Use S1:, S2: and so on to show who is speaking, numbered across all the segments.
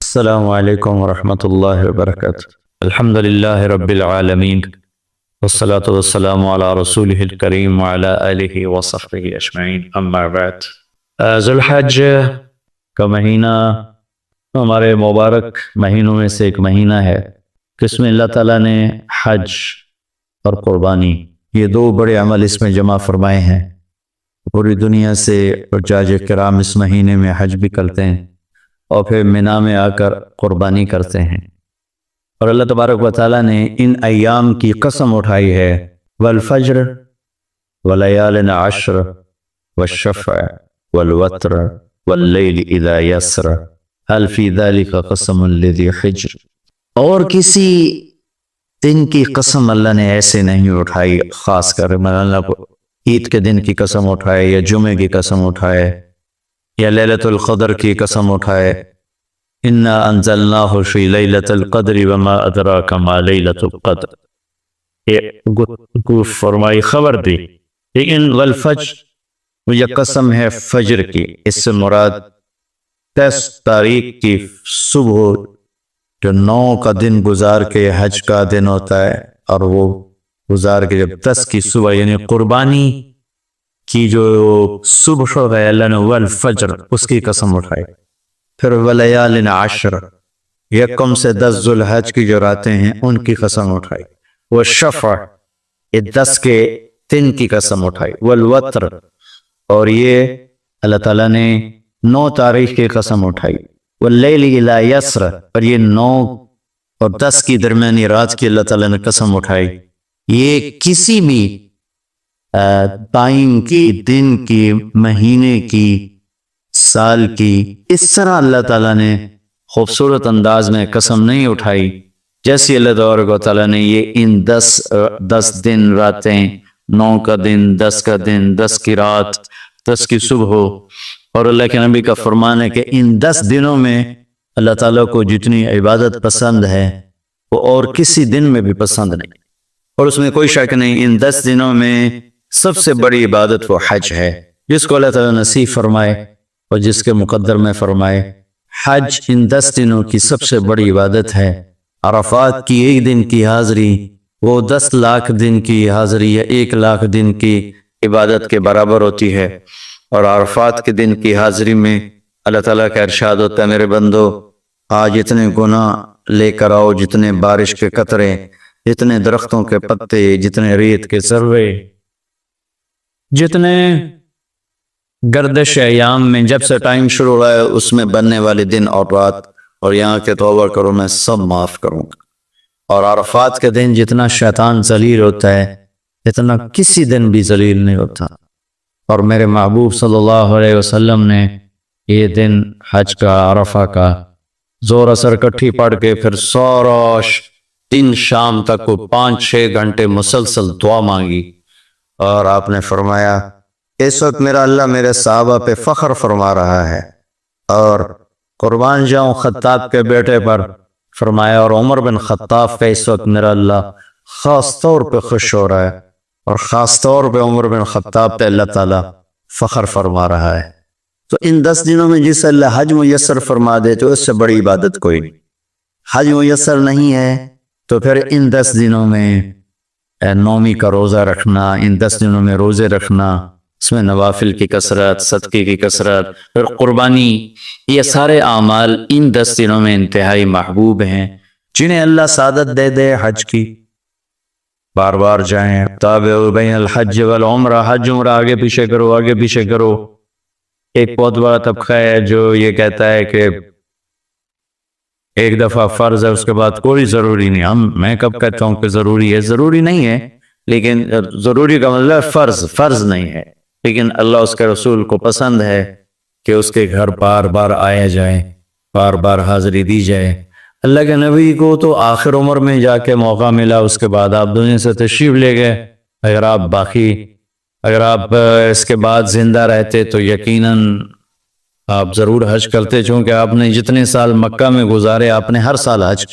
S1: السلام علیکم ورحمۃ اللہ وبرکاتہ۔ الحمد للہ رب العالمین والصلاة والسلام علی رسولہ الکریم وعلی آلہ وصحبہ اجمعین، اما بعد۔ ذو الحج کا مہینہ ہمارے مبارک مہینوں میں سے ایک مہینہ ہے جس میں اللہ تعالیٰ نے حج اور قربانی یہ دو بڑے عمل اس میں جمع فرمائے ہیں۔ پوری دنیا سے حجاج کرام اس مہینے میں حج بھی کرتے ہیں اور پھر منا میں آ کر قربانی کرتے ہیں، اور اللہ تبارک و تعالیٰ نے ان ایام کی قسم اٹھائی ہے، والفجر ولیال عشر والشفع والوتر واللیل اذا یسر هل فی ذلک قسم لذی حجر۔ اور کسی دن کی قسم اللہ نے ایسے نہیں اٹھائی، خاص کر اللہ کو عید کے دن کی قسم اٹھائے یا جمعے کی قسم اٹھائے یا لیلۃ القدر کی قسم اٹھائے، انا انزلناہ فی لیلۃ القدر وما ادراک ما لیلۃ القدر، یہ فرمائی خبر دی۔ لیکن والفجر یہ قسم ہے فجر کی، اس سے مراد 10 تاریخ کی صبح جو 9 کا دن گزار کے حج کا دن ہوتا ہے، اور وہ گزار کے جب 10 کی صبح یعنی قربانی کی جو صبح ہے، اللہ نے والفجر اس کی قسم اٹھائی۔ پھر ولیال عشر، یکم سے 10 ذو الحج کی جو راتیں ہیں ان کی قسم اٹھائی۔ والشفع، یہ 10 کے دن کی قسم اٹھائی۔ والوتر، اور یہ اللہ تعالیٰ نے 9 تاریخ کی قسم اٹھائی۔ واللیل اذا یسر، اور یہ 9 اور 10 کی درمیانی رات کی اللہ تعالیٰ نے قسم اٹھائی۔ یہ کسی بھی ٹائم کی، دن کی، مہینے کی، سال کی، اس طرح اللہ تعالیٰ نے خوبصورت انداز میں قسم نہیں اٹھائی جیسی اللہ تبارک و تعالیٰ نے یہ ان 10 دن راتیں، 9 کا دن، 10 کا دن، 10 کی رات، 10 کی صبح ہو۔ اور اللہ کے نبی کا فرمان ہے کہ ان 10 دنوں میں اللہ تعالیٰ کو جتنی عبادت پسند ہے وہ اور کسی دن میں بھی پسند نہیں، اور اس میں کوئی شک نہیں ان 10 دنوں میں سب سے بڑی عبادت وہ حج ہے، جس کو اللہ تعالیٰ نصیب فرمائے اور جس کے مقدر میں فرمائے۔ حج ان 10 دنوں کی سب سے بڑی عبادت ہے۔ عرفات کی ایک دن کی حاضری وہ 10 لاکھ دن کی حاضری یا 1 لاکھ دن کی عبادت کے برابر ہوتی ہے، اور عرفات کے دن کی حاضری میں اللہ تعالیٰ کا ارشاد ہوتا ہے، میرے بندو آج اتنے گناہ لے کر آؤ، جتنے بارش کے قطرے، جتنے درختوں کے پتے، جتنے ریت کے ذرے، جتنے گردش ایام میں جب سے ٹائم شروع ہوا ہے اس میں بننے والے دن اور رات، اور یہاں کے توبہ کرو میں سب معاف کروں گا۔ اور عرفات کے دن جتنا شیطان ذلیل ہوتا ہے اتنا کسی دن بھی ذلیل نہیں ہوتا، اور میرے محبوب صلی اللہ علیہ وسلم نے یہ دن حج کا، عرفہ کا زور اثر کٹھی پڑھ کے پھر سارا دن شام تک کو 5-6 گھنٹے مسلسل دعا مانگی، اور آپ نے فرمایا اس وقت میرا اللہ میرے صحابہ پہ فخر فرما رہا ہے، اور قربان جاؤں خطاب کے بیٹے پر، فرمایا اور عمر بن خطاب پہ اس وقت میرا اللہ خاص طور پہ خوش ہو رہا ہے، اور خاص طور پہ عمر بن خطاب پہ اللہ تعالیٰ فخر فرما رہا ہے۔ تو ان 10 دنوں میں جس اللہ حج میسر فرما دے تو اس سے بڑی عبادت کوئی نہیں۔ حج میسر نہیں ہے تو پھر ان 10 دنوں میں نومی کا روزہ رکھنا، ان 10 دنوں میں روزے رکھنا، اس میں نوافل کی کثرت، صدقے کی کثرت، پھر قربانی، یہ سارے اعمال ان 10 دنوں میں انتہائی محبوب ہیں، جنہیں اللہ سعادت دے دے حج کی، بار بار جائیں۔ تابعوا بین الحج والعمرہ، حج عمرہ آگے پیچھے کرو، آگے پیچھے کرو۔ ایک بہت بڑا طبقہ ہے جو یہ کہتا ہے کہ ایک دفعہ فرض ہے اس کے بعد کوئی ضروری نہیں۔ میں کب کہتا ہوں کہ ضروری ہے؟ ضروری نہیں ہے، لیکن ضروری کا مطلب فرض نہیں ہے، لیکن اللہ اس کے رسول کو پسند ہے کہ اس کے گھر بار بار آیا جائے، بار بار حاضری دی جائے۔ اللہ کے نبی کو تو آخر عمر میں جا کے موقع ملا، اس کے بعد آپ دنیا سے تشریف لے گئے۔ اگر آپ اس کے بعد زندہ رہتے تو یقیناً آپ ضرور حج کرتے، چونکہ آپ نے جتنے سال مکہ میں گزارے آپ نے ہر سال حج،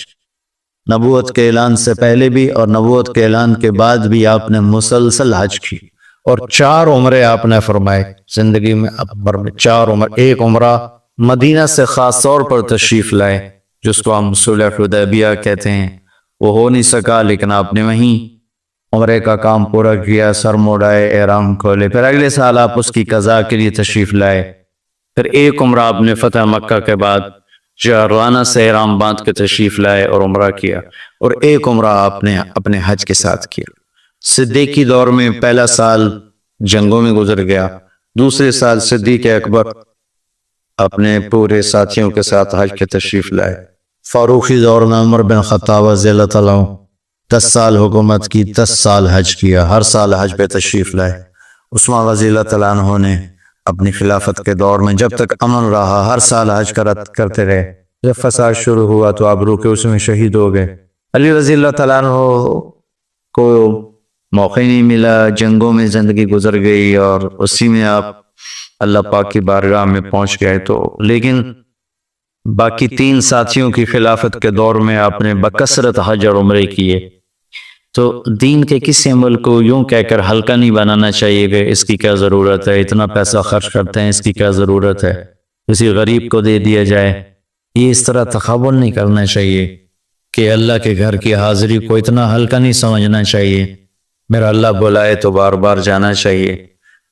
S1: نبوت کے اعلان سے پہلے بھی اور نبوت کے اعلان کے بعد بھی آپ نے مسلسل حج کی، اور 4 عمرے آپ نے فرمائے زندگی میں، 4 عمر، ایک عمرہ مدینہ سے خاص طور پر تشریف لائے، جس کو ہم صلح حدیبیہ کہتے ہیں، وہ ہو نہیں سکا، لیکن آپ نے وہیں عمرے کا کام پورا کیا، سر موڑائے، احرام کھولے، پھر اگلے سال آپ اس کی قضاء کے لیے تشریف لائے، پھر ایک عمرہ آپ نے فتح مکہ کے بعد جارانہ سے احرام باندھ کے تشریف لائے اور عمرہ کیا، اور ایک عمرہ آپ نے اپنے حج کے ساتھ کیا۔ صدیقی دور میں پہلا سال جنگوں میں گزر گیا، دوسرے سال صدیق اکبر اپنے پورے ساتھیوں کے ساتھ حج کے تشریف لائے۔ فاروقی دور میں عمر بن خطاب رضی اللہ تعالیٰ عنہ 10 سال حکومت کی، 10 سال حج کیا، ہر سال حج پہ تشریف لائے۔ عثمان رضی اللہ تعالیٰ عنہ نے اپنی خلافت کے دور میں جب تک امن رہا ہر سال حج کرتے رہے، جب فساد شروع ہوا تو آپ روکے، اس میں شہید ہو گئے۔ علی رضی اللہ تعالیٰ عنہ کو موقع نہیں ملا، جنگوں میں زندگی گزر گئی، اور اسی میں آپ اللہ پاک کی بارگاہ میں پہنچ گئے۔ تو لیکن باقی 3 ساتھیوں کی خلافت کے دور میں آپ نے بکثرت حج اور عمرے کیے۔ تو دین کے کسی عمل کو یوں کہہ کر ہلکا نہیں بنانا چاہیے کہ اس کی کیا ضرورت ہے، اتنا پیسہ خرچ کرتے ہیں، اس کی کیا ضرورت ہے، کسی غریب کو دے دیا جائے۔ یہ اس طرح تخابل نہیں کرنا چاہیے کہ اللہ کے گھر کی حاضری کو اتنا ہلکا نہیں سمجھنا چاہیے۔ میرا اللہ بلائے تو بار بار جانا چاہیے،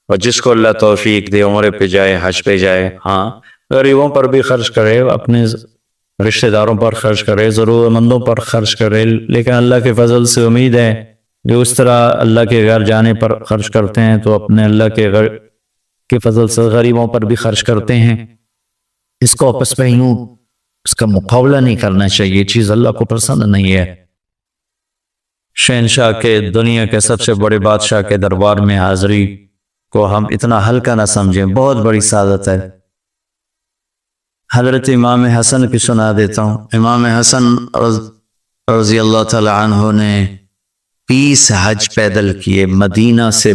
S1: اور جس کو اللہ توفیق دے عمرے پہ جائے، حج پہ جائے۔ ہاں، غریبوں پر بھی خرچ کرے، اپنے رشتہ داروں پر خرچ کرے، ضرورت مندوں پر خرچ کرے، لیکن اللہ کے فضل سے امید ہے جو اس طرح اللہ کے گھر جانے پر خرچ کرتے ہیں تو اپنے اللہ کے گھر کے فضل سے غریبوں پر بھی خرچ کرتے ہیں۔ اس کو آپس میں یوں اس کا مقابلہ نہیں کرنا چاہیے، یہ چیز اللہ کو پسند نہیں ہے۔ شہنشاہ کے، دنیا کے سب سے بڑے بادشاہ کے دربار میں حاضری کو ہم اتنا ہلکا نہ سمجھیں، بہت بڑی سعادت ہے۔ حضرت امام حسن کی سنا دیتا ہوں۔ امام حسن رضی اللہ تعالی عنہ نے 20 حج پیدل کیے، مدینہ سے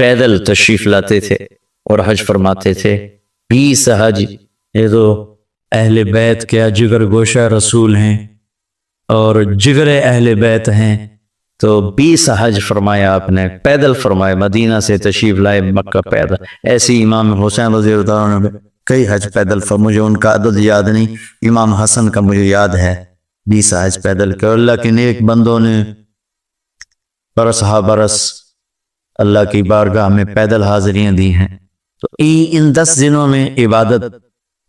S1: پیدل تشریف لاتے تھے اور حج فرماتے تھے۔ 20 حج، یہ تو اہل بیت کیا جگر گوشہ رسول ہیں اور جگر اہل بیت ہیں، تو 20 حج فرمایا آپ نے، پیدل فرمایا، مدینہ سے تشریف لائے مکہ پیدل۔ ایسی امام حسین رضی اللہ عنہ نے کئی حج پیدل مجھے ان کا عدد یاد نہیں، امام حسن کا مجھے یاد ہے 20 حج پیدل کر۔ اللہ کے نیک بندوں نے برس ہا برس اللہ کی بارگاہ میں پیدل حاضریاں دی ہیں۔ تو ان 10 دنوں میں عبادت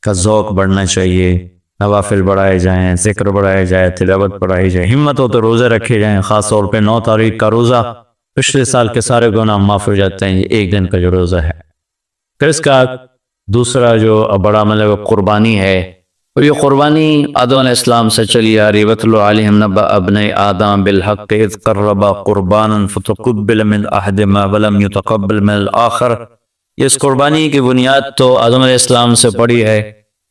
S1: کا ذوق بڑھنا چاہیے، نوافل بڑھائے جائیں، ذکر بڑھائے جائے، تلاوت بڑھائی جائے، ہمت ہو تو روزے رکھے جائیں، خاص طور پہ 9 تاریخ کا روزہ پچھلے سال کے سارے گناہ معاف ہو جاتے ہیں، یہ ایک دن کا جو روزہ ہے۔ پھر اس کا دوسرا جو بڑا عمل ہے وہ قربانی ہے، اور یہ قربانی آدم علیہ السلام سے چلی آ رہی۔ وَاتْلُ عَلَيْهِمْ نَبَأَ ابْنَيْ آدَمَ بِالْحَقِّ إِذْ قَرَّبَا قُرْبَانًا فَتُقُبِّلَ مِنْ أَحَدِهِمَا وَلَمْ يُتَقَبَّلْ مِنَ الْآخَرِ۔ اس قربانی کی بنیاد تو آدم علیہ السلام سے پڑی ہے،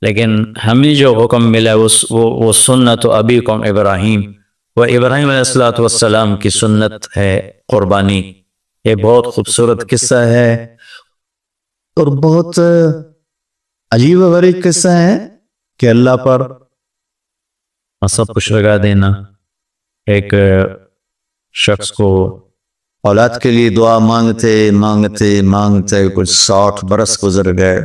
S1: لیکن ہمیں جو حکم ملا وہ سنت ابیکم ابراہیم، وہ ابراہیم علیہ السلام کی سنت ہے قربانی۔ یہ بہت خوبصورت قصہ ہے اور بہت عجیب و غریب قصہ ہے کہ اللہ پر سب کچھ لگا دینا۔ ایک شخص کو اولاد کے لیے دعا مانگتے مانگتے مانگتے کچھ 60 برس گزر گئے،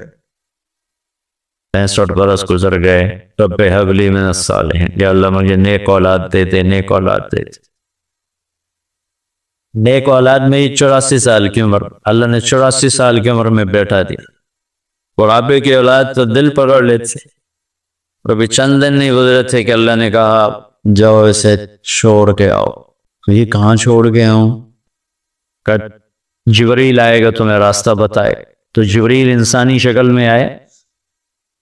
S1: 65 برس گزر گئے۔ رب ہب لی من الصالحین، یا اللہ مجھے نیک اولاد دے دے، نیک اولاد دے دے۔ نیک اولاد میں 84 سال کی عمر، اللہ نے 84 سال کی عمر میں بیٹا دیا۔ بڑھاپے کی اولاد تو دل پکڑ لیتے، اور ابھی چند دن نہیں گزرے تھے کہ اللہ نے کہا جاؤ اسے چھوڑ کے آؤ۔ یہ کہاں چھوڑ کے آؤں؟ کہ جبریل آئے گا تمہیں راستہ بتائے۔ تو جبریل انسانی شکل میں آئے،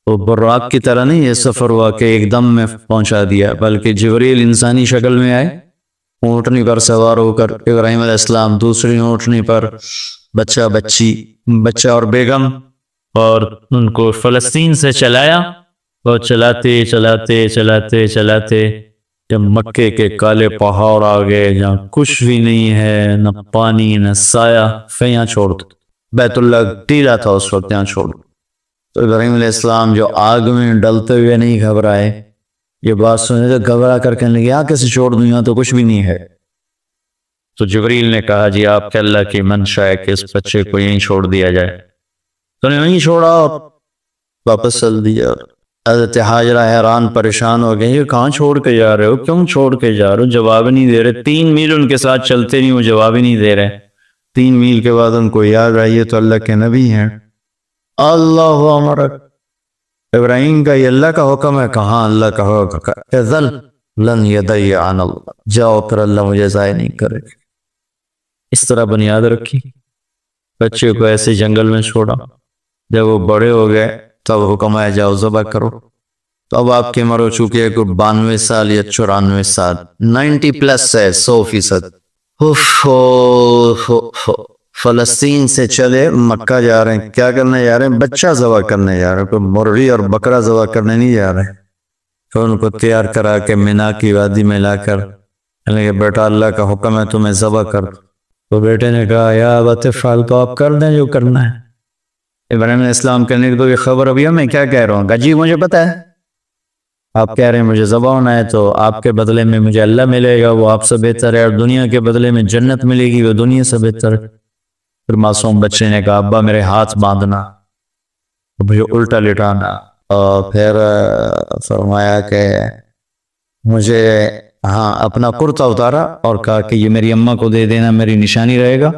S1: وہ براق کی طرح نہیں یہ سفر ہوا کہ ایک دم میں پہنچا دیا، بلکہ جبریل انسانی شکل میں آئے، اونٹنی پر سوار ہو کر ابراہیم علیہ السلام، دوسری اونٹنی پر بچہ اور بیگم، اور ان کو فلسطین سے چلایا، اور چلاتے چلاتے چلاتے چلاتے جب مکے کے کالے پہاڑ آ گئے جہاں کچھ بھی نہیں ہے، نہ پانی نہ سایہ، پھر یہاں چھوڑ دو۔ بیت اللہ ٹیلا تھا اس وقت، یہاں چھوڑ دو۔ تو ابراہیم علیہ السلام جو آگ میں ڈلتے ہوئے نہیں گھبرائے، یہ بات سنے تو گھبرا کر کہنے لگے یہاں کیسے چھوڑ دوں، یہاں تو کچھ بھی نہیں ہے۔ تو جبریل نے کہا جی آپ کے اللہ کی منشا ہے کہ اس بچے کو یہیں چھوڑ دیا جائے۔ تو نے وہیں چھوڑا اور واپس چل دیا۔ حضرت حاجرہ حیران پریشان ہو گئے، یہ کہاں چھوڑ کے جا رہے ہو، کیوں چھوڑ کے جا رہے ہو؟ جواب نہیں دے رہے، 3 میل ان کے ساتھ چلتے نہیں، وہ جواب ہی نہیں دے رہے۔ 3 میل کے بعد ان کو یاد آئی یہ تو اللہ کے نبی ہیں۔ اللہ امرک، ابراہیم کا یہ اللہ کا حکم ہے؟ کہاں اللہ کا حکم ہے؟ اذن لن یضیعنا اللہ، جاؤ پھر اللہ مجھے ضائع نہیں کرے گا۔ اس طرح بنیاد رکھی، بچے کو ایسے جنگل میں چھوڑا، جب وہ بڑے ہو گئے تب حکم آیا جاؤ ذبح کرو۔ تو اب آپ کی عمر ہو چکی ہے کوئی 92 سال یا 94 سال، 90 پلس ہے، 100%۔ فلسطین سے چلے مکہ جا رہے ہیں، کیا کرنے جا رہے ہیں؟ بچہ ذبح کرنے جا رہے ہیں، کوئی مرغی اور بکرا ذبح کرنے نہیں جا رہے۔ تو ان کو تیار کرا کے مینا کی وادی میں لا کر کہ بیٹا اللہ کا حکم ہے تمہیں ذبح کر۔ تو بیٹے نے کہا یا ابت افعل، تو آپ کر دیں جو کرنا ہے۔ ابراہیم علیہ السلام کہنے کی تو یہ خبر ابھی میں کیا کہہ رہا ہوں؟ کہا جی مجھے پتا ہے، آپ کہہ رہے ہیں مجھے ذبح ہونا ہے، تو آپ کے بدلے میں مجھے اللہ ملے گا، وہ آپ سے بہتر ہے، اور دنیا کے بدلے میں جنت ملے گی، وہ دنیا سے بہتر ہے۔ پھر معصوم بچے نے کہا ابا میرے ہاتھ باندھنا، مجھے الٹا لٹانا، اور پھر فرمایا کہ مجھے اپنا کرتا اتارا اور کہا کہ یہ میری اماں کو دے دینا، میری نشانی رہے گا،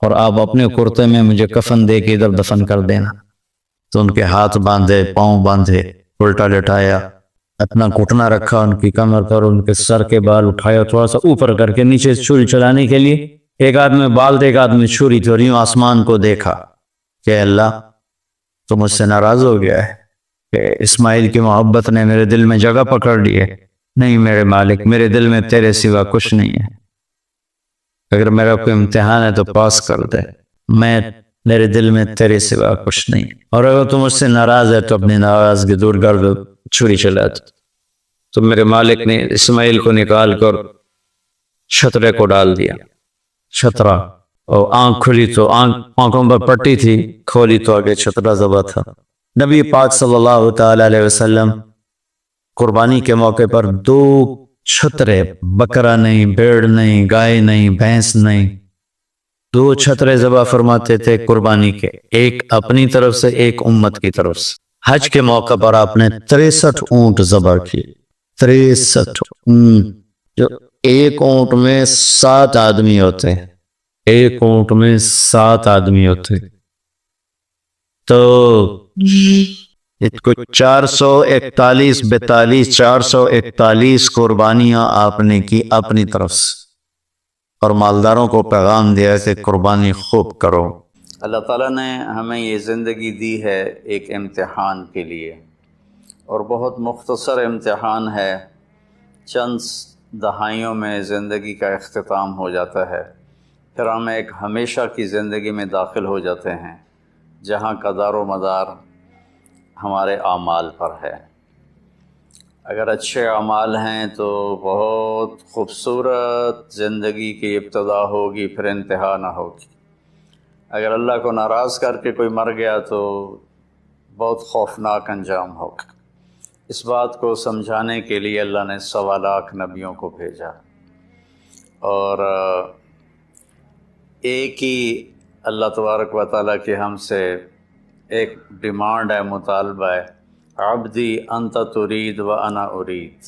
S1: اور آپ اپنے کرتے میں مجھے کفن دے کے ادھر دفن کر دینا۔ تو ان کے ہاتھ باندھے، پاؤں باندھے، الٹا لٹایا، اپنا گھٹنا رکھا ان کی کمر پر، ان کے سر کے بال اٹھایا تھوڑا سا اوپر کر کے نیچے چھری چلانے کے لیے، ایک آدمی بال دے، ایک آدمی چھری تھی، اور یوں آسمان کو دیکھا کہ اللہ تو مجھ سے ناراض ہو گیا ہے کہ اسماعیل کی محبت نے میرے دل میں جگہ پکڑ لی ہے۔ نہیں میرے مالک، میرے دل میں تیرے سوا کچھ نہیں ہے، اگر میرا کوئی امتحان ہے تو پاس کر دے، میرے دل میں تیرے سوا کچھ نہیں، اور اگر تم مجھ سے ناراض ہے تو اپنی ناراضگی دور کر دو، چھری چلا دو۔ تو میرے مالک نے اسماعیل کو نکال کر چھترے کو ڈال دیا، چھترا، اور آنکھ کھلی تو آنکھوں پر پٹی تھی، کھولی تو آگے چھترا ذبح تھا۔ نبی پاک صلی اللہ تعالی علیہ وسلم قربانی کے موقع پر 2 چھترے، بکرا نہیں، بھیڑ نہیں، گائے نہیں، بھینس نہیں، 2 چھترے ذبح فرماتے تھے قربانی کے، ایک اپنی طرف سے، ایک امت کی طرف سے۔ حج کے موقع پر آپ نے 63 اونٹ ذبح کیے، 63 اونٹ، جو ایک اونٹ میں 7 آدمی ہوتے ہیں، ایک اونٹ میں 7 آدمی ہوتے ہیں، تو 441 441 قربانیاں آپ نے کی اپنی طرف سے، اور مالداروں کو پیغام دیا کہ قربانی خوب کرو۔
S2: اللہ تعالیٰ نے ہمیں یہ زندگی دی ہے ایک امتحان کے لیے، اور بہت مختصر امتحان ہے، چند دہائیوں میں زندگی کا اختتام ہو جاتا ہے، پھر ہم ایک ہمیشہ کی زندگی میں داخل ہو جاتے ہیں جہاں کا دار و مدار ہمارے اعمال پر ہے۔ اگر اچھے اعمال ہیں تو بہت خوبصورت زندگی کی ابتدا ہوگی، پھر انتہا نہ ہوگی۔ اگر اللہ کو ناراض کر کے کوئی مر گیا تو بہت خوفناک انجام ہوگا۔ اس بات کو سمجھانے کے لیے اللہ نے 1.25 لاکھ نبیوں کو بھیجا، اور ایک ہی اللہ تبارک و تعالیٰ کی ہم سے ایک ڈیمانڈ ہے، مطالبہ ہے، عبدی انت ترید و انا ارید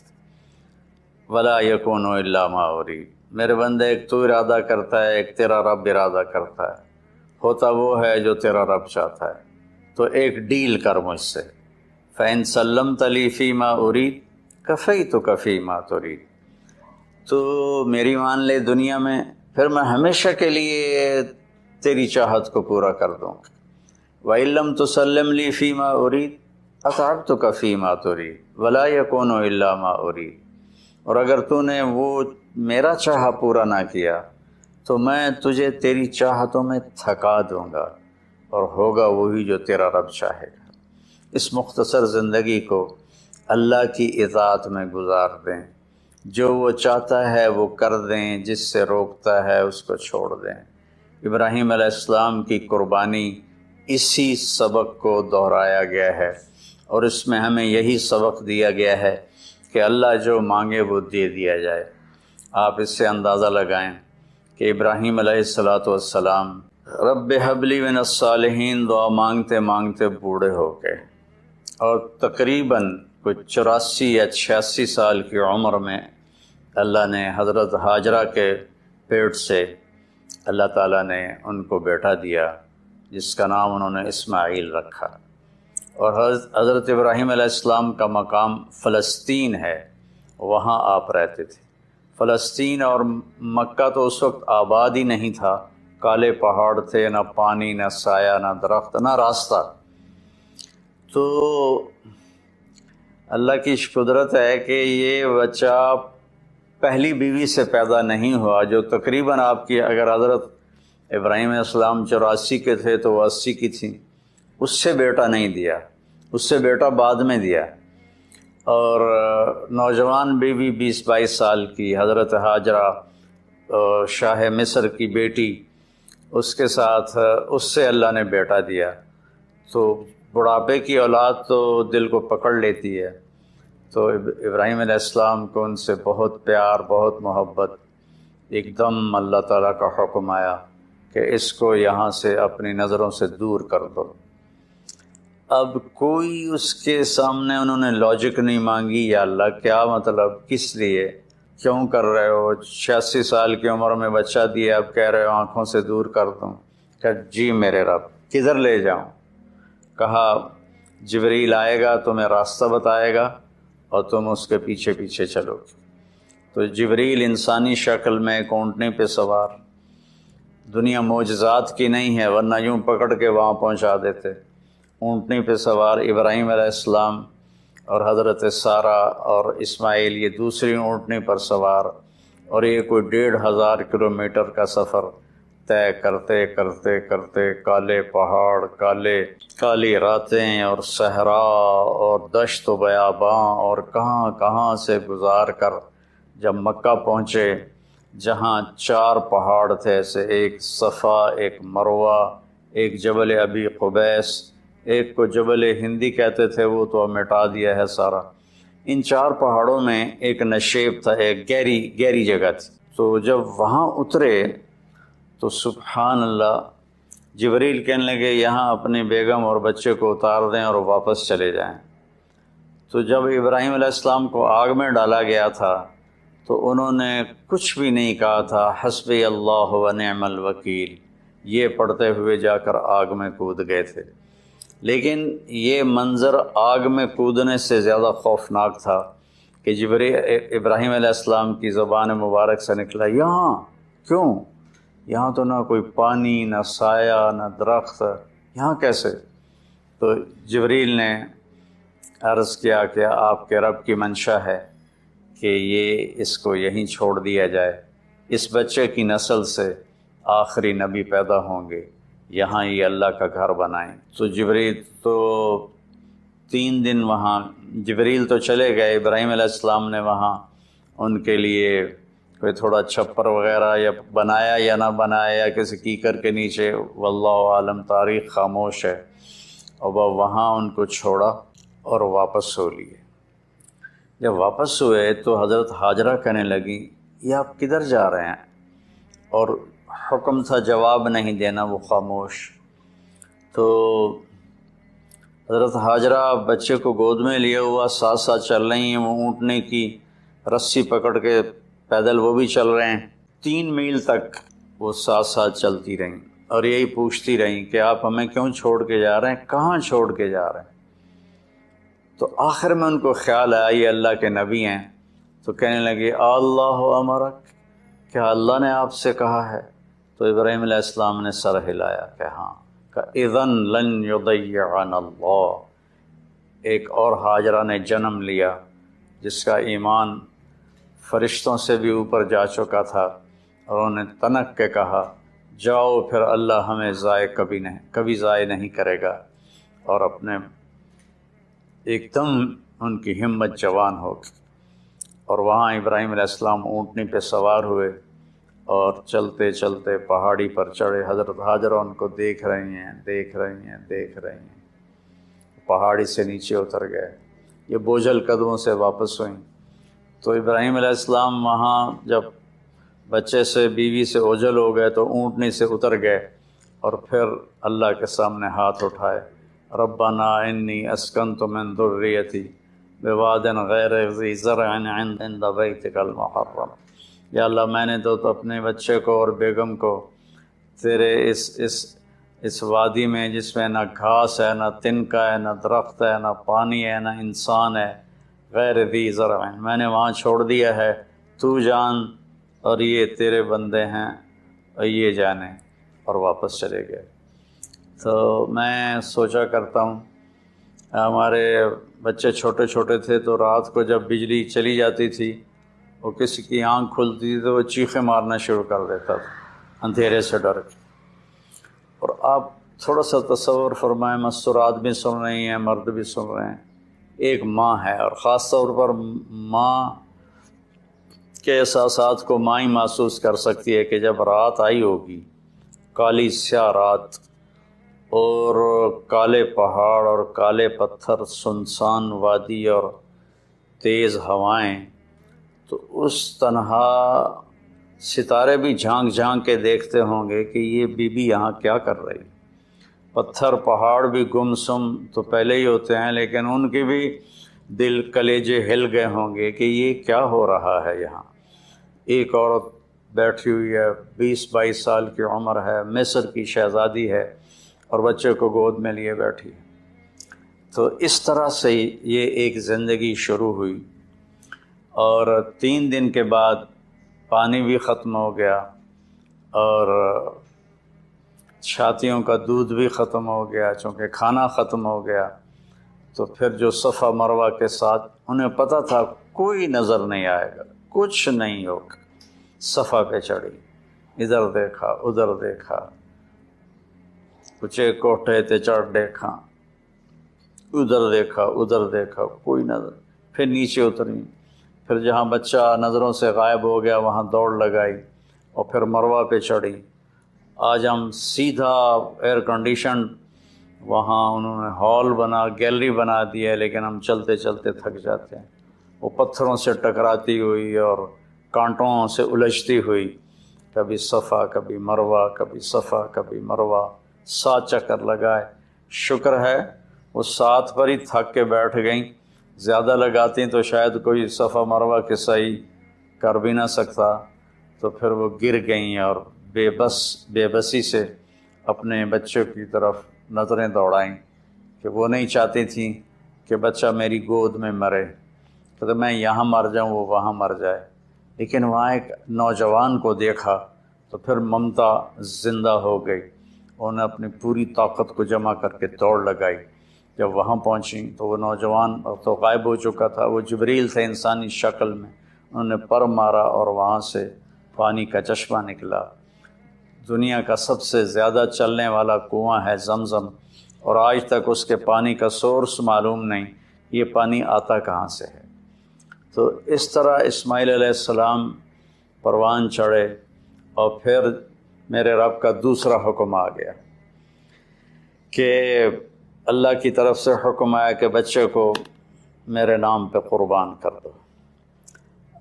S2: ولا یکون الا ما ارید۔ میرے بندے ایک تو ارادہ کرتا ہے، ایک تیرا رب ارادہ کرتا ہے، ہوتا وہ ہے جو تیرا رب چاہتا ہے، تو ایک ڈیل کر مجھ سے، فَإِن سَلَّمْتَ لِي فِي مَا أُرِيدُ كَفَيْتُكَ فِي مَا تُرِيدُ، تو میری مان لے دنیا میں، پھر میں ہمیشہ کے لیے تیری چاہت کو پورا کر دوں گا۔ وَإِن لَّمْ تُسَلِّمْ لِي فِي مَا أُرِيدُ أَتْعَبْتُكَ فِي مَا تُرِيدُ وَلَا يَكُونُ إِلَّا مَا أُرِيدُ، اور اگر تو نے وہ میرا چاہا پورا نہ کیا تو میں تجھے تیری چاہتوں میں تھکا دوں گا، اور ہوگا وہی جو تیرا رب چاہے گا۔ اس مختصر زندگی کو اللہ کی اطاعت میں گزار دیں، جو وہ چاہتا ہے وہ کر دیں، جس سے روکتا ہے اس کو چھوڑ دیں۔ ابراہیم علیہ السلام کی قربانی اسی سبق کو دہرایا گیا ہے، اور اس میں ہمیں یہی سبق دیا گیا ہے کہ اللہ جو مانگے وہ دے دیا جائے۔ آپ اس سے اندازہ لگائیں کہ ابراہیم علیہ السلام رب حب لی من الصالحین دعا مانگتے مانگتے بوڑھے ہو گئے، اور تقریباً کوئی 84 یا 86 سال کی عمر میں اللہ نے حضرت ہاجرہ کے پیٹ سے اللہ تعالیٰ نے ان کو بیٹا دیا، جس کا نام انہوں نے اسماعیل رکھا۔ اور حضرت ابراہیم علیہ السلام کا مقام فلسطین ہے، وہاں آپ رہتے تھے۔ فلسطین اور مکہ تو اس وقت آباد ہی نہیں تھا، کالے پہاڑ تھے، نہ پانی، نہ سایہ، نہ درخت، نہ راستہ۔ تو اللہ کی قدرت ہے کہ یہ بچہ پہلی بیوی سے پیدا نہیں ہوا، جو تقریباً آپ کی، اگر حضرت ابراہیم علیہ السلام 84 کے تھے تو وہ 80 کی تھیں، اس سے بیٹا نہیں دیا، اس سے بیٹا بعد میں دیا۔ اور نوجوان بیوی 20-22 سال کی حضرت ہاجرہ شاہ مصر کی بیٹی، اس کے ساتھ اس سے اللہ نے بیٹا دیا۔ تو بڑھاپے کی اولاد تو دل کو پکڑ لیتی ہے، تو ابراہیم علیہ السلام کو ان سے بہت پیار، بہت محبت۔ ایک دم اللہ تعالیٰ کا حکم آیا کہ اس کو یہاں سے اپنی نظروں سے دور کر دو۔ اب کوئی اس کے سامنے انہوں نے لاجک نہیں مانگی، یا اللہ کیا مطلب، کس لیے، کیوں کر رہے ہو؟ 86 سال کی عمر میں بچہ دیا، اب کہہ رہے ہو آنکھوں سے دور کر دوں؟ کہ جی میرے رب، کدھر لے جاؤں؟ کہا جبریل آئے گا، تمہیں راستہ بتائے گا اور تم اس کے پیچھے پیچھے چلو گے۔ تو جبریل انسانی شکل میں ایک اونٹنی پہ سوار، دنیا معجزات کی نہیں ہے ورنہ یوں پکڑ کے وہاں پہنچا دیتے، اونٹنی پہ سوار ابراہیم علیہ السلام اور حضرت سارہ اور اسماعیل یہ دوسری اونٹنی پر سوار، اور یہ کوئی 1500 کلومیٹر کا سفر طے کرتے کرتے کرتے کالے پہاڑ، کالی راتیں اور صحرا اور دشت و بیاباں اور کہاں کہاں سے گزار کر جب مکہ پہنچے، جہاں 4 پہاڑ تھے ایسے، ایک صفا، ایک مروہ، ایک جبل ابی قبیس، ایک کو جبل ہندی کہتے تھے، وہ تو اب مٹا دیا ہے سارا۔ ان 4 پہاڑوں میں ایک نشیب تھا، ایک گہری جگہ تھی۔ تو جب وہاں اترے تو سبحان اللہ، جبریل کہنے لگے یہاں اپنی بیگم اور بچے کو اتار دیں اور واپس چلے جائیں۔ تو جب ابراہیم علیہ السلام کو آگ میں ڈالا گیا تھا تو انہوں نے کچھ بھی نہیں کہا تھا، حسبی اللہ و نعم الوکیل، یہ پڑھتے ہوئے جا کر آگ میں کود گئے تھے۔ لیکن یہ منظر آگ میں کودنے سے زیادہ خوفناک تھا کہ ابراہیم علیہ السلام کی زبان مبارک سے نکلا، یہاں کیوں؟ یہاں تو نہ کوئی پانی، نہ سایہ، نہ درخت، یہاں کیسے؟ تو جبریل نے عرض کیا کہ آپ کے رب کی منشا ہے کہ یہ اس کو یہیں چھوڑ دیا جائے، اس بچے کی نسل سے آخری نبی پیدا ہوں گے، یہاں یہ اللہ کا گھر بنائیں۔ تو جبریل تو 3 دن وہاں، جبریل تو چلے گئے، ابراہیم علیہ السلام نے وہاں ان کے لیے کوئی تھوڑا چھپر وغیرہ یا بنایا یا نہ بنایا، یا کسی کیکر کے نیچے، واللہ عالم، تاریخ خاموش ہے۔ اور وہ وہاں ان کو چھوڑا اور واپس ہو لیے۔ جب واپس ہوئے تو حضرت ہاجرہ کہنے لگی یہ آپ کدھر جا رہے ہیں؟ اور حکم تھا جواب نہیں دینا، وہ خاموش۔ تو حضرت ہاجرہ بچے کو گود میں لیے ہوا ساتھ ساتھ چل رہی ہیں، وہ اونٹنے کی رسی پکڑ کے پیدل وہ بھی چل رہے ہیں۔ 3 میل تک وہ ساتھ ساتھ چلتی رہیں اور یہی پوچھتی رہیں کہ آپ ہمیں کیوں چھوڑ کے جا رہے ہیں، کہاں چھوڑ کے جا رہے ہیں؟ تو آخر میں ان کو خیال آیا یہ اللہ کے نبی ہیں، تو کہنے لگے اللہ امرک، کیا اللہ نے آپ سے کہا ہے؟ تو ابراہیم علیہ السلام نے سر ہلایا کہ ہاں، کہ اذن لن یضیعنا اللہ۔ ایک اور ہاجرہ نے جنم لیا جس کا ایمان فرشتوں سے بھی اوپر جا چکا تھا، اور انہوں نے تنک کے کہا جاؤ پھر اللہ ہمیں کبھی ضائع نہیں کرے گا، اور اپنے ایک دم ان کی ہمت جوان ہو گئی۔ اور وہاں ابراہیم علیہ السلام اونٹنی پہ سوار ہوئے اور چلتے چلتے پہاڑی پر چڑھے۔ حضرت ہاجرہ ان کو دیکھ رہی ہیں، پہاڑی سے نیچے اتر گئے، یہ بوجھل قدموں سے واپس ہوئیں۔ تو ابراہیم علیہ السلام وہاں جب بچے سے، بیوی سے اوجھل ہو گئے تو اونٹنی سے اتر گئے، اور پھر اللہ کے سامنے ہاتھ اٹھائے ربنا انی اسکنت من ذریتی بواد غیر ذی زرع عند بیتک المحرم، یا اللہ میں نے تو اپنے بچے کو اور بیگم کو تیرے اس وادی میں جس میں نہ گھاس ہے، نہ تنکا ہے، نہ درخت ہے، نہ پانی ہے، نہ انسان ہے، غیر ذی زرع، میں نے وہاں چھوڑ دیا ہے، تو جان اور یہ تیرے بندے ہیں اور یہ جانے، اور واپس چلے گئے۔ تو میں سوچا کرتا ہوں، ہمارے بچے چھوٹے چھوٹے تھے تو رات کو جب بجلی چلی جاتی تھی، وہ کسی کی آنکھ کھلتی تھی تو وہ چیخیں مارنا شروع کر دیتا تھا اندھیرے سے ڈر کے۔ اور آپ تھوڑا سا تصور فرمائیں، مستورات بھی سن رہی ہیں، مرد بھی سن رہے ہیں، ایک ماں ہے، اور خاص طور پر ماں کے احساسات کو ماں ہی محسوس کر سکتی ہے کہ جب رات آئی ہوگی، کالی سیاہ رات، اور کالے پہاڑ اور کالے پتھر، سنسان وادی اور تیز ہوائیں، تو اس تنہا ستارے بھی جھانک جھانک کے دیکھتے ہوں گے کہ یہ بی بی یہاں کیا کر رہی۔ پتھر پہاڑ بھی گمسم تو پہلے ہی ہوتے ہیں، لیکن ان کے بھی دل کلیجے ہل گئے ہوں گے کہ یہ کیا ہو رہا ہے یہاں۔ ایک عورت بیٹھی ہوئی ہے، 20-22 سال کی عمر ہے، مصر کی شہزادی ہے، اور بچے کو گود میں لیے بیٹھی ہے۔ تو اس طرح سے یہ ایک زندگی شروع ہوئی، اور 3 دن کے بعد پانی بھی ختم ہو گیا، اور چھاتیوں کا دودھ بھی ختم ہو گیا، چونکہ کھانا ختم ہو گیا۔ تو پھر جو صفا مروہ کے ساتھ انہیں پتہ تھا کوئی نظر نہیں آئے گا، کچھ نہیں ہوگا، صفا پہ چڑھی، ادھر دیکھا ادھر دیکھا، اونچے کوٹھے تے چڑھ دیکھا، ادھر دیکھا ادھر دیکھا، کوئی نظر، پھر نیچے اتری، پھر جہاں بچہ نظروں سے غائب ہو گیا وہاں دوڑ لگائی، اور پھر مروہ پہ چڑھی۔ آج ہم سیدھا ایئر کنڈیشن وہاں انہوں نے ہال گیلری بنا دی ہے، لیکن ہم چلتے چلتے تھک جاتے ہیں۔ وہ پتھروں سے ٹکراتی ہوئی اور کانٹوں سے الجھتی ہوئی، کبھی صفا کبھی مروہ، کبھی صفا کبھی مروہ، 7 چکر لگائے۔ شکر ہے وہ 7 پر ہی تھک کے بیٹھ گئیں، زیادہ لگاتی تو شاید کوئی صفا مروہ کے صحیح کر بھی نہ سکتا، تو پھر وہ گر گئیں اور بے بسی سے اپنے بچے کی طرف نظریں دوڑائیں کہ وہ نہیں چاہتی تھیں کہ بچہ میری گود میں مرے، تو میں یہاں مر جاؤں وہ وہاں مر جائے۔ لیکن وہاں ایک نوجوان کو دیکھا تو پھر ممتا زندہ ہو گئی، انہوں نے اپنی پوری طاقت کو جمع کر کے دوڑ لگائی۔ جب وہاں پہنچیں تو وہ نوجوان تو غائب ہو چکا تھا، وہ جبریل تھے انسانی شکل میں، انہوں نے پر مارا اور وہاں سے پانی کا چشمہ نکلا۔ دنیا کا سب سے زیادہ چلنے والا کنواں ہے زمزم، اور آج تک اس کے پانی کا سورس معلوم نہیں، یہ پانی آتا کہاں سے ہے۔ تو اس طرح اسماعیل علیہ السلام پروان چڑھے، اور پھر میرے رب کا دوسرا حکم آ گیا کہ اللہ کی طرف سے حکم آیا کہ بچے کو میرے نام پہ قربان کر دو۔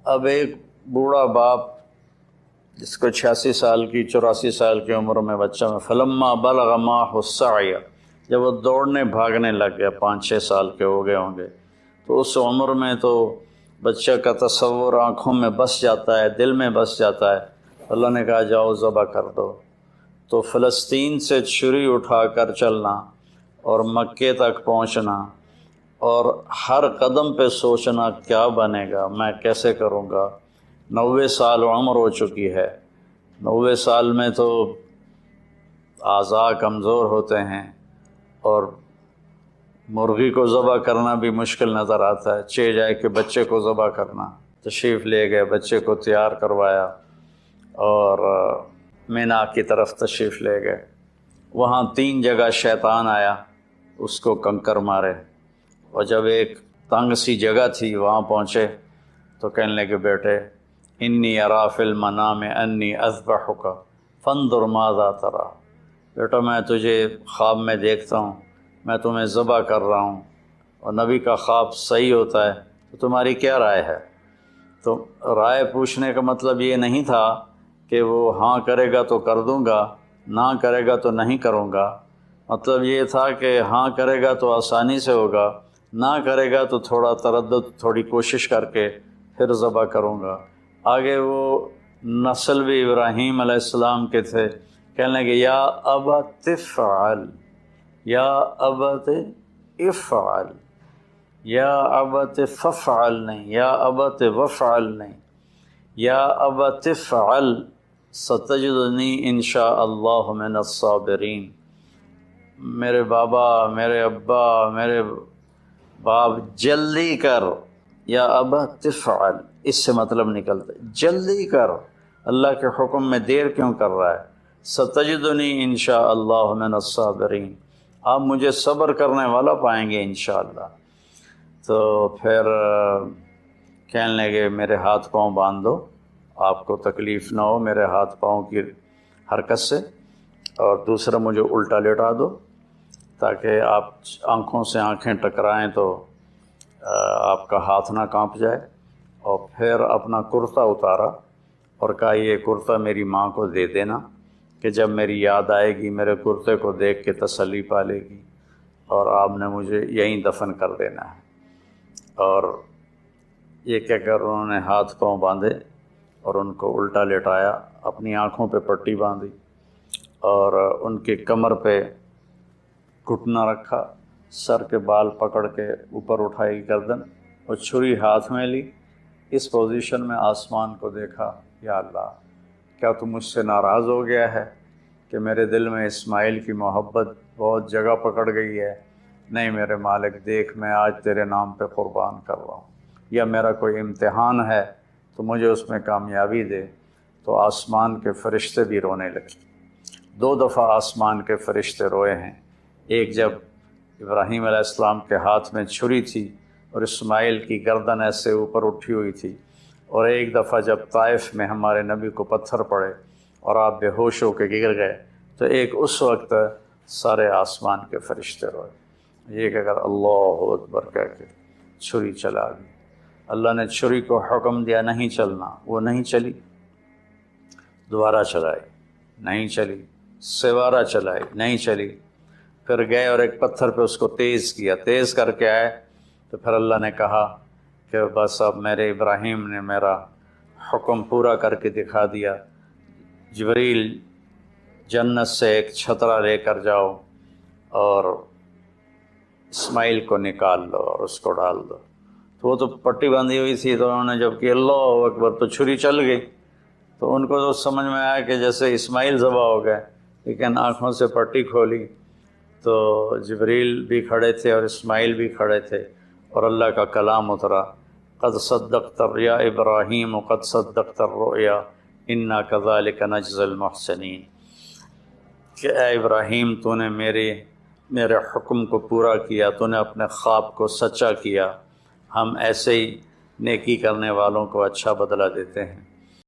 S2: اب ایک بوڑھا باپ جس کو 86 سال کی 84 سال کی عمر میں بچہ میں، فلما بلغ معه السعی، جب وہ دوڑنے بھاگنے لگ گیا، 5-6 سال کے ہو گئے ہوں گے، تو اس عمر میں تو بچہ کا تصور آنکھوں میں بس جاتا ہے، دل میں بس جاتا ہے۔ اللہ نے کہا جاؤ ذبح کر دو۔ تو فلسطین سے چھری اٹھا کر چلنا اور مکے تک پہنچنا، اور ہر قدم پہ سوچنا کیا بنے گا، میں کیسے کروں گا۔ 90 سال عمر ہو چکی ہے، 90 سال میں تو اعضاء کمزور ہوتے ہیں، اور مرغی کو ذبح کرنا بھی مشکل نظر آتا ہے، چہ جائے کہ بچے کو ذبح کرنا۔ تشریف لے گئے، بچے کو تیار کروایا، اور مینا کی طرف تشریف لے گئے۔ وہاں 3 جگہ شیطان آیا، اس کو کنکر مارے، اور جب ایک تنگ سی جگہ تھی وہاں پہنچے تو کہنے لگے بیٹے انی ارا فی المنام انی اذبحک فانظر ماذا تری، بیٹا میں تجھے خواب میں دیکھتا ہوں، میں تمہیں ذبح کر رہا ہوں، اور نبی کا خواب صحیح ہوتا ہے، تو تمہاری کیا رائے ہے؟ تو رائے پوچھنے کا مطلب یہ نہیں تھا کہ وہ ہاں کرے گا تو کر دوں گا، نہ کرے گا تو نہیں کروں گا۔ مطلب یہ تھا کہ ہاں کرے گا تو آسانی سے ہوگا، نہ کرے گا تو تھوڑا تردد، تھوڑی کوشش کر کے پھر ذبح کروں گا۔ آگے وہ نسل بھی ابراہیم علیہ السلام کے تھے، کہنے لگے یا ابت افعل، یا ابت افعل، یا ابت ففعل نہیں، یا ابت وفعل نہیں، یا ابت افعل ستجدنی انشاء اللہ من الصابرین۔ میرے بابا، میرے ابا، میرے باپ، جلدی کر، یا ابت تفعل، اس سے مطلب نکلتا ہے جلدی کر، اللہ کے حکم میں دیر کیوں کر رہا ہے؟ ستجدنی انشاء اللہ من الصابرین، آپ مجھے صبر کرنے والا پائیں گے انشاءاللہ۔ تو پھر کہنے لگے میرے ہاتھ پاؤں باندھ دو، آپ کو تکلیف نہ ہو میرے ہاتھ پاؤں کی حرکت سے، اور دوسرا مجھے الٹا لیٹا دو تاکہ آپ آنکھوں سے آنکھیں ٹکرائیں تو آپ کا ہاتھ نہ کانپ جائے۔ اور پھر اپنا کرتا اتارا اور کہا یہ کرتا میری ماں کو دے دینا کہ جب میری یاد آئے گی میرے کرتے کو دیکھ کے تسلی پا لے گی، اور آپ نے مجھے یہیں دفن کر دینا ہے۔ اور یہ کہہ کر انہوں نے ہاتھ پاؤں باندھے اور ان کو الٹا لٹایا، اپنی آنکھوں پہ پٹی باندھی اور ان کی کمر پہ گھٹنا رکھا، سر کے بال پکڑ کے اوپر اٹھائی گردن اور چھری ہاتھ میں لی۔ اس پوزیشن میں آسمان کو دیکھا، یا اللہ کیا تو مجھ سے ناراض ہو گیا ہے کہ میرے دل میں اسماعیل کی محبت بہت جگہ پکڑ گئی ہے؟ نہیں میرے مالک، دیکھ میں آج تیرے نام پہ قربان کر رہا ہوں، یا میرا کوئی امتحان ہے تو مجھے اس میں کامیابی دے۔ تو آسمان کے فرشتے بھی رونے لگے۔ 2 دفعہ آسمان کے فرشتے روئے ہیں، ایک جب ابراہیم علیہ السلام کے ہاتھ میں چھری تھی اور اسماعیل کی گردن ایسے اوپر اٹھی ہوئی تھی، اور ایک دفعہ جب طائف میں ہمارے نبی کو پتھر پڑے اور آپ بے ہوش ہو کے گر گئے، تو ایک اس وقت سارے آسمان کے فرشتے روئے۔ یہ کہ اگر اللہ اکبر کہہ کے چھری چلا دی، اللہ نے چھری کو حکم دیا نہیں چلنا، وہ نہیں چلی، دوبارہ چلائی نہیں چلی، سوارہ چلائی نہیں چلی، پھر گئے اور ایک پتھر پہ اس کو تیز کیا، تیز کر کے آئے تو پھر اللہ نے کہا کہ بس اب میرے ابراہیم نے میرا حکم پورا کر کے دکھا دیا، جبریل جنت سے ایک چھترا لے کر جاؤ اور اسماعیل کو نکال لو اور اس کو ڈال دو۔ تو وہ تو پٹی باندھی ہوئی تھی، تو انہوں نے جب کہ اللہ اکبر تو چھری چل گئی، تو ان کو تو سمجھ میں آیا کہ جیسے اسماعیل ذبح ہو گئے، لیکن آنکھوں سے پٹی کھولی تو جبریل بھی کھڑے تھے اور اسماعیل بھی کھڑے تھے، اور اللہ کا کلام اترا، قد صدقت یا ابراہیم قد صدقت الرؤیا انا کذالک نجزی المحسنین، کہ اے ابراہیم تو نے میرے حکم کو پورا کیا، تو نے اپنے خواب کو سچا کیا، ہم ایسے ہی نیکی کرنے والوں کو اچھا بدلہ دیتے ہیں۔